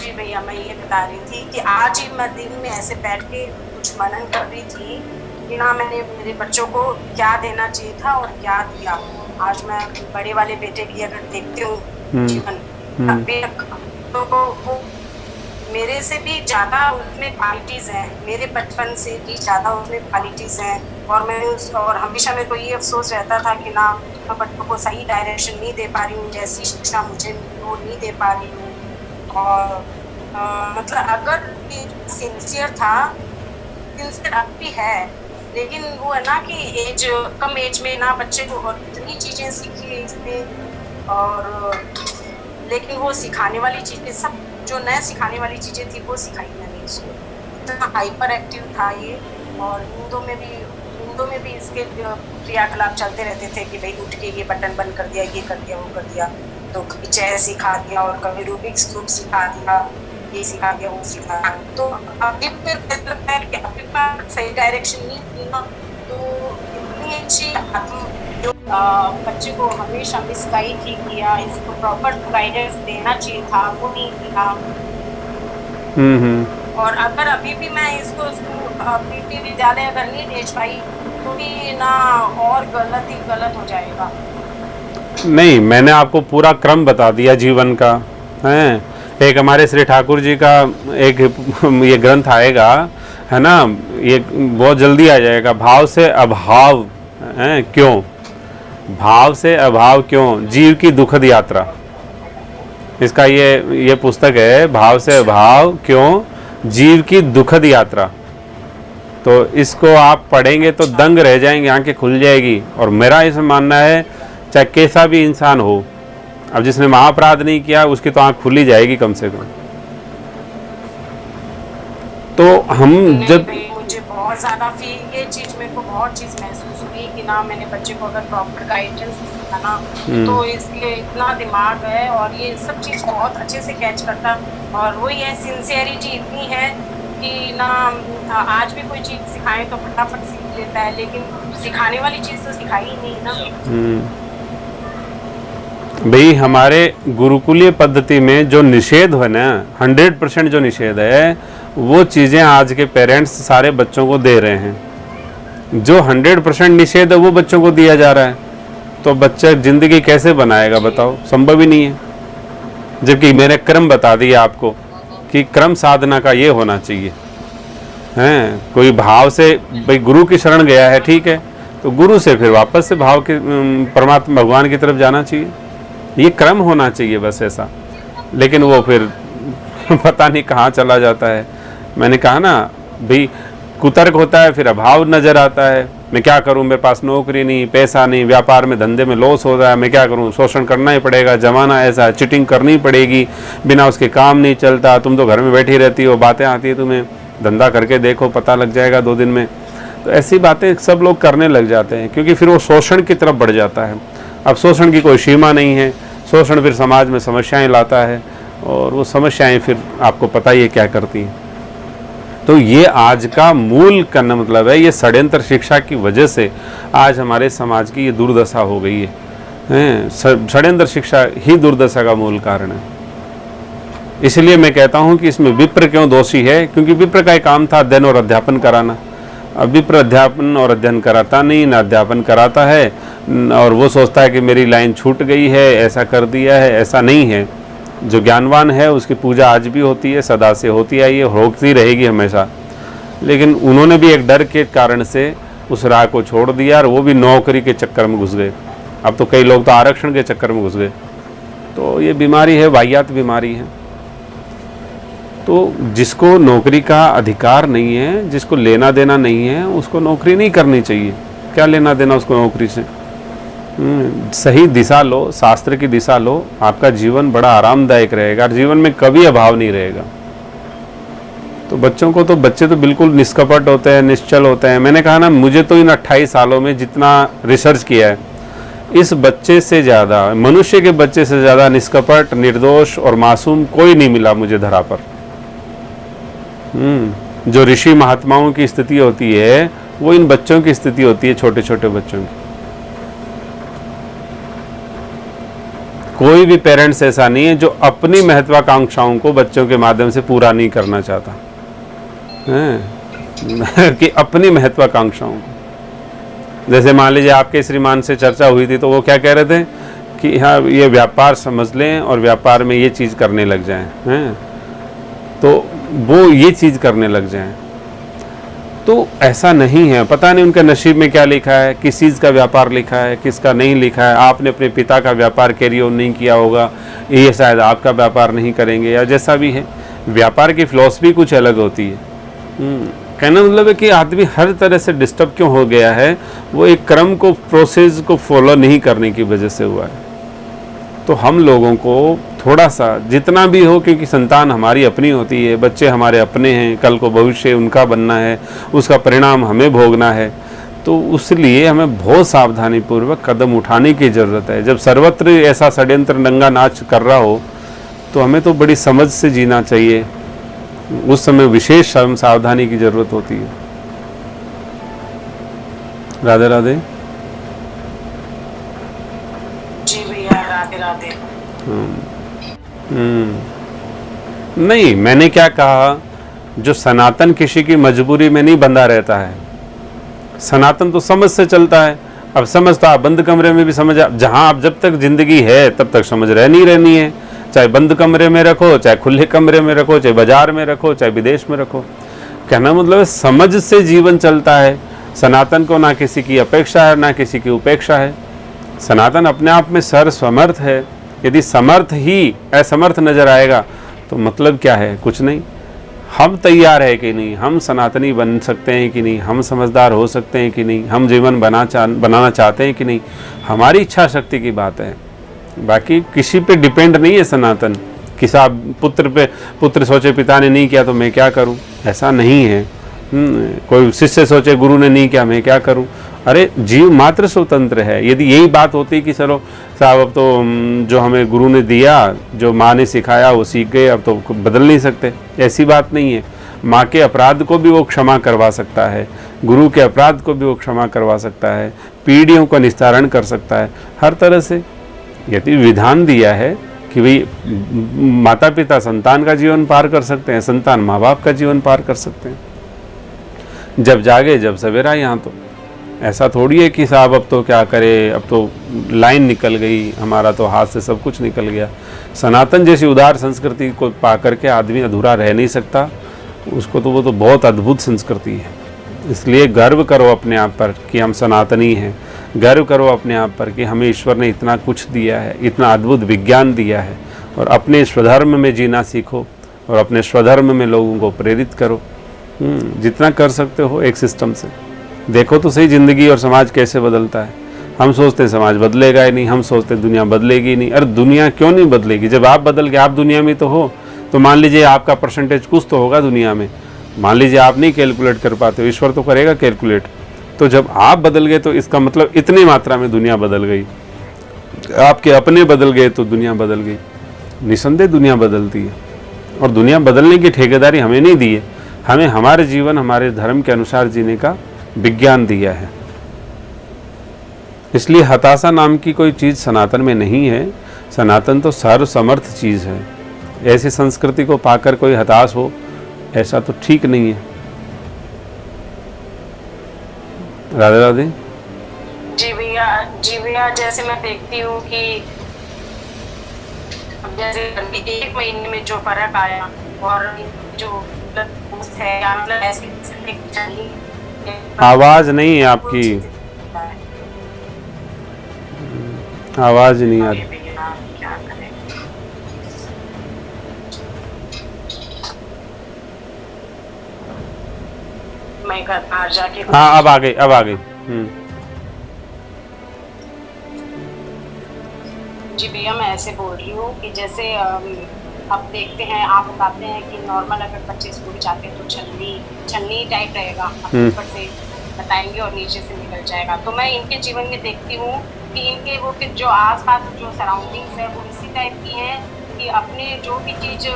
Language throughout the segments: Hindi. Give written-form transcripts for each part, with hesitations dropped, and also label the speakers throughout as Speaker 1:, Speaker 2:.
Speaker 1: जी भैया, मैं ये बता रही थी कि आज ही मैं दिन में ऐसे बैठ के कुछ मनन कर रही थी कि ना मैंने मेरे बच्चों को क्या देना चाहिए था और क्या दिया। आज मैं बड़े वाले बेटे की अगर देखती हूँ
Speaker 2: हम्म।
Speaker 1: जीवन,
Speaker 2: हम्म।
Speaker 1: अभी तक, तो वो मेरे से भी ज़्यादा उसमें क्वालिटीज़ हैं, मेरे बचपन से भी ज़्यादा उसमें क्वालिटीज़ हैं। और मैं उस और हमेशा मेरे को ये अफ़सोस रहता था कि ना मैं बच्चों को सही डायरेक्शन नहीं दे पा रही हूँ, जैसी शिक्षा मुझे मिली वो नहीं दे पा रही हूँ। और मतलब अगर ये सिंसियर था, सिंसियर अब भी है, लेकिन वो है ना कि एज कम एज में ना बच्चे को और इतनी चीज़ें सीखी है इसने। और लेकिन वो सिखाने वाली चीज़ें सब जो नए सिखाने वाली चीज़ें थी वो सिखाई मैंने इसको। इतना हाइपर एक्टिव था ये। और नींदों में भी इसके क्रियाकलाप चलते रहते थे कि भाई उठ के ये बटन बंद कर दिया, ये कर दिया, वो कर दिया। तो कभी चेस सिखा दिया और कभी रूबिक्स क्यूब सिखा दिया, ये सिखा दिया, वो सिखा दिया। तो अभी फिर मुझे लगता है कि अभी मैं सही डायरेक्शन नहीं थी ना, तो इतनी अच्छी जो बच्चे को हमेशा मिसगाइड ही किया, इसको प्रॉपर गाइडेंस देना चाहिए था, वो नहीं दिया।
Speaker 2: हम्म।
Speaker 1: और अगर अभी भी मैं इसको पीटी विद्यालय अगर नहीं भेज पाई तो भी ना और गलत ही गलत हो जाएगा।
Speaker 2: नहीं, मैंने आपको पूरा क्रम बता दिया जीवन का। हैं, एक हमारे श्री ठाकुर जी का एक ये ग्रंथ आएगा, है ना, ये बहुत जल्दी आ जाएगा, भाव से अभाव है क्यों, भाव से अभाव क्यों, जीव की दुखद यात्रा। इसका ये पुस्तक है, भाव से
Speaker 1: अच्छा।
Speaker 2: अभाव क्यों, जीव की दुखद यात्रा। तो इसको आप पढ़ेंगे तो
Speaker 1: अच्छा।
Speaker 2: दंग रह जाएंगे, आंखें खुल जाएगी। और मेरा ऐसा मानना है, चाहे कैसा भी इंसान हो, अब जिसने महाअपराध नहीं किया उसकी तो आंख खुली जाएगी कम से कम। तो हम
Speaker 1: नहीं
Speaker 2: जब
Speaker 1: भाई, मुझे बहुत ज़्यादा फील ये चीज़ मेरे को बहुत चीज़ महसूस हुई कि ना मैंने बच्चे को अगर प्रॉपर गाइडेंस दिया ना तो इसलिए इतना दिमाग है और ये सब चीज़ बहुत अच्छे से कैच करता। और वही है, सिंसियरिटी इतनी है कि ना आज भी कोई चीज़ सिखाएं तो फटाफट सीख लेता है, लेकिन सिखाने वाली चीज़ तो सिखाई ही नहीं ना।
Speaker 2: भाई हमारे गुरुकुलीय पद्धति में जो निषेध है ना, 100% जो निषेध है, वो चीज़ें आज के पेरेंट्स सारे बच्चों को दे रहे हैं। जो 100% निषेध है वो बच्चों को दिया जा रहा है, तो बच्चा ज़िंदगी कैसे बनाएगा
Speaker 1: जी।
Speaker 2: बताओ, संभव ही नहीं है। जबकि मैंने क्रम बता दिया आपको कि क्रम साधना का ये होना चाहिए। हैं, कोई भाव से भाई गुरु की शरण गया है, ठीक है, तो गुरु से फिर वापस से भाव के परमात्मा भगवान की तरफ जाना चाहिए। ये क्रम होना चाहिए बस ऐसा। लेकिन वो फिर पता नहीं कहाँ चला जाता है। मैंने कहा ना भाई, कुतर्क होता है, फिर अभाव नज़र आता है। मैं क्या करूं, मेरे पास नौकरी नहीं, पैसा नहीं, व्यापार में धंधे में लॉस हो रहा है, मैं क्या करूं, शोषण करना ही पड़ेगा, जमाना ऐसा है, चिटिंग करनी पड़ेगी, बिना उसके काम नहीं चलता, तुम तो घर में बैठी रहती हो, बातें आती है तुम्हें, धंधा करके देखो पता लग जाएगा 2 दिन में। तो ऐसी बातें सब लोग करने लग जाते हैं, क्योंकि फिर वो शोषण की तरफ बढ़ जाता है। अब शोषण की कोई सीमा नहीं है, शोषण फिर समाज में समस्याएं लाता है, और वो समस्याएं फिर आपको पता ही है क्या करती हैं। तो ये आज का मूल करना मतलब है, ये षड्यंत्र शिक्षा की वजह से आज हमारे समाज की ये दुर्दशा हो गई है। षड्यंत्र शिक्षा ही दुर्दशा का मूल कारण है। इसलिए मैं कहता हूँ कि इसमें विप्र क्यों दोषी है, क्योंकि विप्र का एक काम था अध्ययन और अध्यापन कराना। अब विप्र अध्यापन और अध्ययन कराता नहीं, ना अध्यापन कराता है, और वो सोचता है कि मेरी लाइन छूट गई है, ऐसा कर दिया है। ऐसा नहीं है। जो ज्ञानवान है उसकी पूजा आज भी होती है, सदा से होती आई है, होती रहेगी हमेशा। लेकिन उन्होंने भी एक डर के कारण से उस राह को छोड़ दिया, और वो भी नौकरी के चक्कर में घुस गए। अब तो कई लोग तो आरक्षण के चक्कर में घुस गए। तो ये बीमारी है, वाहियात बीमारी है। तो जिसको नौकरी का अधिकार नहीं है, जिसको लेना देना नहीं है, उसको नौकरी नहीं करनी चाहिए। क्या लेना देना उसको नौकरी से। सही दिशा लो, शास्त्र की दिशा लो, आपका जीवन बड़ा आरामदायक रहेगा, और जीवन में कभी अभाव नहीं रहेगा। तो बच्चों को तो, बच्चे तो बिल्कुल निष्कपट होते हैं, निश्चल होते हैं। मैंने कहा ना, मुझे तो इन 28 सालों में जितना रिसर्च किया है, इस बच्चे से ज़्यादा, मनुष्य के बच्चे से ज़्यादा निष्कपट, निर्दोष और मासूम कोई नहीं मिला मुझे धरा पर। जो ऋषि महात्माओं की स्थिति होती है, वो इन बच्चों की स्थिति होती है, छोटे छोटे बच्चों की। कोई भी पेरेंट्स ऐसा नहीं है जो अपनी महत्वाकांक्षाओं को बच्चों के माध्यम से पूरा नहीं करना चाहता है कि अपनी महत्वाकांक्षाओं को। जैसे मान लीजिए आपके श्रीमान से चर्चा हुई थी तो वो क्या कह रहे थे कि हाँ ये व्यापार समझ लें और व्यापार में ये चीज़ करने लग जाएं, हैं तो वो ये चीज़ करने लग जाएं। तो ऐसा नहीं है, पता नहीं उनके नसीब में क्या लिखा है, किस चीज़ का व्यापार लिखा है, किसका नहीं लिखा है। आपने अपने पिता का व्यापार कैरी ऑन नहीं किया होगा, ये शायद आपका व्यापार नहीं करेंगे, या जैसा भी है। व्यापार की फिलॉसफी कुछ अलग होती है। कहना मतलब है कि आदमी हर तरह से डिस्टर्ब क्यों हो गया है, वो एक क्रम को, प्रोसेस को फॉलो नहीं करने की वजह से हुआ है। तो हम लोगों को थोड़ा सा जितना भी हो, क्योंकि संतान हमारी अपनी होती है, बच्चे हमारे अपने हैं, कल को भविष्य उनका बनना है, उसका परिणाम हमें भोगना है, तो उसलिए हमें बहुत सावधानी पूर्वक कदम उठाने की ज़रूरत है। जब सर्वत्र ऐसा षड्यंत्र नंगा नाच कर रहा हो तो हमें तो बड़ी समझ से जीना चाहिए। उस समय विशेष सावधानी की ज़रूरत होती है। राधे राधे।
Speaker 1: जी भैया, राधे राधे।
Speaker 2: नहीं, मैंने क्या कहा, जो सनातन किसी की मजबूरी में नहीं बंधा रहता है। सनातन तो समझ से चलता है। अब समझ तो आप बंद कमरे में भी समझ, जहां आप जब तक जिंदगी है तब तक समझ रहनी है, चाहे बंद कमरे में रखो, चाहे खुले कमरे में रखो, चाहे बाजार में रखो, चाहे विदेश में रखो। कहना मतलब है समझ से जीवन चलता है। सनातन को ना किसी की अपेक्षा है, ना किसी की उपेक्षा है। सनातन अपने आप में सर्वसमर्थ है। यदि समर्थ ही असमर्थ नजर आएगा तो मतलब क्या है, कुछ नहीं। हम तैयार है कि नहीं, हम सनातनी बन सकते हैं कि नहीं, हम समझदार हो सकते हैं कि नहीं, हम जीवन बनाना चाहते हैं कि नहीं, हमारी इच्छा शक्ति की बात है। बाकी किसी पे डिपेंड नहीं है सनातन। किसा पुत्र सोचे पिता ने नहीं किया तो मैं क्या करूं, ऐसा नहीं है। कोई शिष्य सोचे गुरु ने नहीं किया मैं क्या करूं। अरे जीव मात्र स्वतंत्र है। यदि यही बात होती कि चलो साहब अब तो जो हमें गुरु ने दिया, जो माँ ने सिखाया वो सीख गए, अब तो बदल नहीं सकते, ऐसी बात नहीं है। माँ के अपराध को भी वो क्षमा करवा सकता है, गुरु के अपराध को भी वो क्षमा करवा सकता है, पीढ़ियों का निस्तारण कर सकता है, हर तरह से। यदि विधान दिया है कि भाई माता पिता संतान का जीवन पार कर सकते हैं, संतान माँ बाप का जीवन पार कर सकते हैं। जब जागे जब सवेरा। यहाँ तो ऐसा थोड़ी है कि साहब अब तो क्या करे, अब तो लाइन निकल गई, हमारा तो हाथ से सब कुछ निकल गया। सनातन जैसी उदार संस्कृति को पा करके आदमी अधूरा रह नहीं सकता। उसको तो वो तो बहुत अद्भुत संस्कृति है। इसलिए गर्व करो अपने आप पर कि हम सनातनी हैं। गर्व करो अपने आप पर कि हमें ईश्वर ने इतना कुछ दिया है, इतना अद्भुत विज्ञान दिया है। और अपने स्वधर्म में जीना सीखो और अपने स्वधर्म में लोगों को प्रेरित करो। जितना कर सकते हो एक सिस्टम से। देखो तो सही ज़िंदगी और समाज कैसे बदलता है। हम सोचते हैं समाज बदलेगा ही नहीं, हम सोचते हैं दुनिया बदलेगी ही नहीं। अरे दुनिया क्यों नहीं बदलेगी? जब आप बदल के आप दुनिया में तो हो, तो मान लीजिए आपका परसेंटेज कुछ तो होगा दुनिया में। मान लीजिए आप नहीं कैलकुलेट कर पाते हो, ईश्वर तो करेगा कैलकुलेट। तो जब आप बदल गए तो इसका मतलब इतनी मात्रा में दुनिया बदल गई। आपके अपने बदल गए तो दुनिया बदल गई। निसंदेह दुनिया बदलती है। और दुनिया बदलने की ठेकेदारी हमें नहीं दी है, हमें हमारे जीवन हमारे धर्म के अनुसार जीने का विज्ञान दिया है। इसलिए हताशा नाम की कोई चीज़ सनातन में नहीं है। सनातन तो सर्वसमर्थ चीज़ है। ऐसी संस्कृति को पाकर कोई हताश हो, ऐसा तो ठीक नहीं है। राधे राधे।
Speaker 1: जी भैया, जैसे मैं देखती हूँ कि जैसे एक महीने में जो फर्क आया और जो है, मतलब ऐसी
Speaker 2: आवाज नहीं है आपकी, आवाज नहीं आ रही।
Speaker 1: मैं घर बाहर जाके,
Speaker 2: हाँ अब आ गई, अब आ गई।
Speaker 1: जी भैया, मैं ऐसे बोल रही हूँ कि जैसे अब देखते हैं, आप बताते हैं कि नॉर्मल अगर बच्चे स्कूल जाते हैं तो छलनी टाइप रहेगा, ऊपर से बताएंगे और नीचे से निकल जाएगा। तो मैं इनके जीवन में देखती हूँ कि इनके वो फिर जो आसपास जो सराउंडिंग्स है वो इसी टाइप की हैं कि अपने जो भी चीज़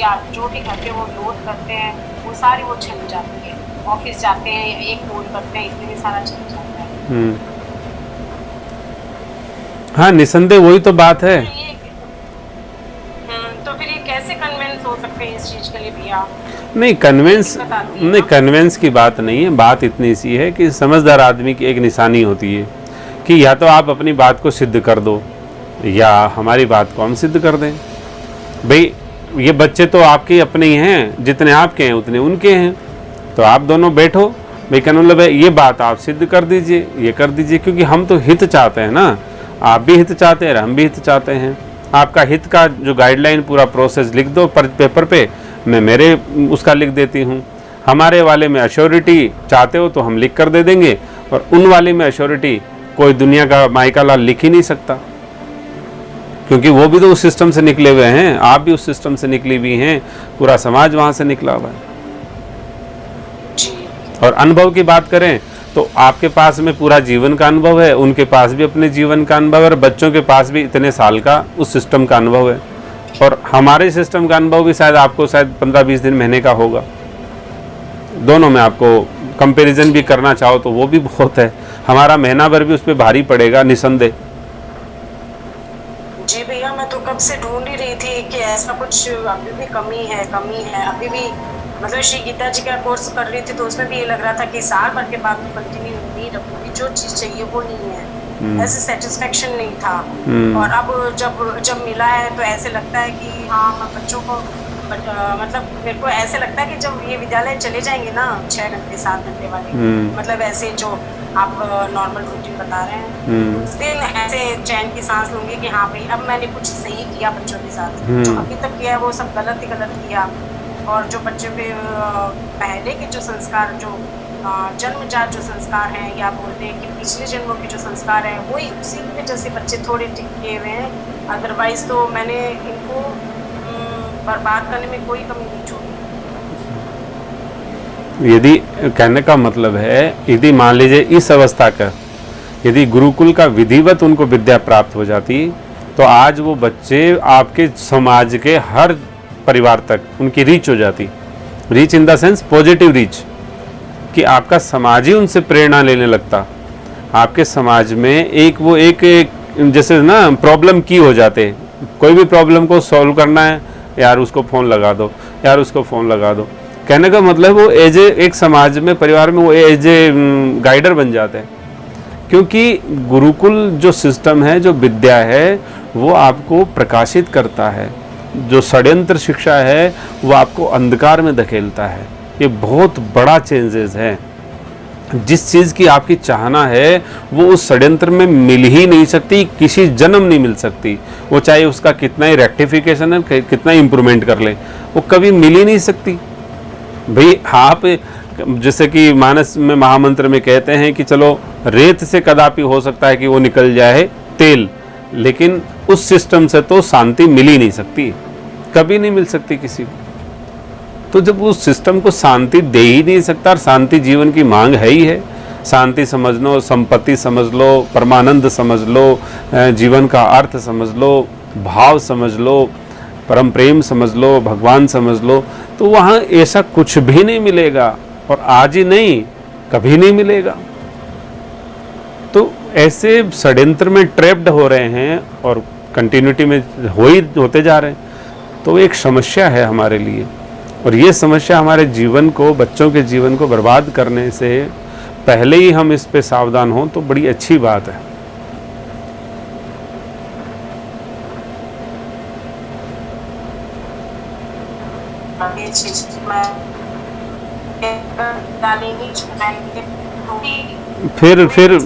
Speaker 1: या जो भी घर पे वो लोड करते हैं वो सारी वो छल जाती है। ऑफिस जाते हैं, एक लोड करते हैं, इतने में सारा छल जाता है।
Speaker 2: हाँ, निसंदेह वही तो बात है।
Speaker 1: तो फिर ये कैसे कन्विंस हो सकते हैं इस चीज के लिए भैया?
Speaker 2: नहीं कन्वेंस,
Speaker 1: दिक्कत आती है
Speaker 2: नहीं
Speaker 1: ना।
Speaker 2: कन्वेंस की बात नहीं है। बात इतनी सी है कि समझदार आदमी की एक निशानी होती है कि या तो आप अपनी बात को सिद्ध कर दो या हमारी बात को हम सिद्ध कर दें। भाई ये बच्चे तो आपके अपने ही हैं, जितने आपके हैं उतने उनके हैं, तो आप दोनों बैठो। भाई कहने मतलब है ये बात आप सिद्ध कर दीजिए, ये कर दीजिए, क्योंकि हम तो हित चाहते हैं ना। आप भी हित चाहते हैं, हम भी हित चाहते हैं। आपका हित का जो गाइडलाइन पूरा प्रोसेस लिख दो पर पेपर पे, मैं मेरे उसका लिख देती हूँ। हमारे वाले में अश्योरिटी चाहते हो तो हम लिख कर दे देंगे, और उन वाले में अश्योरिटी कोई दुनिया का माइका लाल लिख ही नहीं सकता, क्योंकि वो भी तो उस सिस्टम से निकले हुए हैं, आप भी उस सिस्टम से निकली हुई हैं, पूरा समाज वहाँ से निकला हुआ है। और अनुभव की बात करें तो आपके पास में पूरा जीवन का अनुभव है, उनके पास भी अपने जीवन का अनुभव है, और बच्चों के पास भी इतने साल का उस सिस्टम का अनुभव है। और हमारे सिस्टम का अनुभव भी शायद आपको शायद 15-20 दिन महीने का होगा। दोनों में आपको कंपैरिजन भी करना चाहो तो वो भी बहुत है। हमारा महीना भर भी उस पर भारी पड़ेगा निसंदेह।
Speaker 1: जी भैया, मैं तो कब से ढूंढ ही रही थी कि ऐसा कुछ अभी भी कमी है अभी भी। मतलब श्री गीता जी का कोर्स कर रही थी तो उसमें भी ये लग रहा था कि साल भर के बाद भी कंटिन्यू नहीं रखूंगी, जो चीज़ चाहिए वो नहीं है, ऐसे सेटिस्फेक्शन नहीं था। और अब जब मिला है तो ऐसे लगता है कि हाँ मैं बच्चों को मतलब मेरे को ऐसे लगता है कि जब ये विद्यालय चले जाएंगे ना 6 घंटे 7 घंटे वाले, मतलब ऐसे जो आप नॉर्मल रूटीन बता रहे हैं, उस दिन ऐसे चैन की सांस लूंगी कि हाँ भाई अब मैंने कुछ सही किया बच्चों के साथ। जो अभी तक किया है वो सब गलत ही गलत किया। और जो बच्चों पे पहले के जो संस्कार, जो जन्मजात जो संस्कार हैं, या बोलते हैं कि पिछले जन्मों के जो संस्कार हैं, वही उसी की वजह से बच्चे थोड़े टिके हुए हैं। अदरवाइज तो मैंने इनको बर्बाद करने में कोई कमी नहीं छोड़ी।
Speaker 2: यदि कहने का मतलब है, यदि मान लीजिए इस अवस्था का यदि गुरुकुल का विधिवत उनको विद्या प्राप्त हो जाती, तो आज वो बच्चे आपके समाज के हर परिवार तक उनकी रीच हो जाती। Reach in the sense positive reach, कि आपका समाज ही उनसे प्रेरणा लेने लगता। आपके समाज में एक जैसे ना प्रॉब्लम की हो जाते, कोई भी प्रॉब्लम को सॉल्व करना है, यार उसको फ़ोन लगा दो, यार उसको फ़ोन लगा दो। कहने का मतलब वो एज एक समाज में, परिवार में वो एज ए गाइडर बन जाते हैं। क्योंकि गुरुकुल जो सिस्टम है, जो विद्या है, वो आपको प्रकाशित करता है। जो षड्यंत्र शिक्षा है वो आपको अंधकार में धकेलता है। ये बहुत बड़ा चेंजेस है। जिस चीज़ की आपकी चाहना है वो उस षड्यंत्र में मिल ही नहीं सकती, किसी जन्म नहीं मिल सकती। वो चाहे उसका कितना ही रेक्टिफिकेशन है, कितना ही इम्प्रूवमेंट कर ले, वो कभी मिल ही नहीं सकती। भाई आप जैसे कि मानस में महामंत्र में कहते हैं कि चलो रेत से कदापि हो सकता है कि वो निकल जाए तेल, लेकिन उस सिस्टम से तो शांति मिल ही नहीं सकती, कभी नहीं मिल सकती किसी को। तो जब उस सिस्टम को शांति दे ही नहीं सकता, और शांति जीवन की मांग है ही है। शांति समझ लो, संपत्ति समझ लो, परमानंद समझ लो, जीवन का अर्थ समझ लो, भाव समझ लो, परम प्रेम समझ लो, भगवान समझ लो, तो वहाँ ऐसा कुछ भी नहीं मिलेगा। और आज ही नहीं, कभी नहीं मिलेगा। तो ऐसे षड्यंत्र में ट्रैप्ड हो रहे हैं और कंटिन्यूटी में होते जा रहे हैं। तो एक समस्या है हमारे लिए, और ये समस्या हमारे जीवन को, बच्चों के जीवन को बर्बाद करने से पहले ही हम इस पे सावधान हों तो बड़ी अच्छी बात है।
Speaker 1: ये चीज मैं डालेंगी
Speaker 2: फिर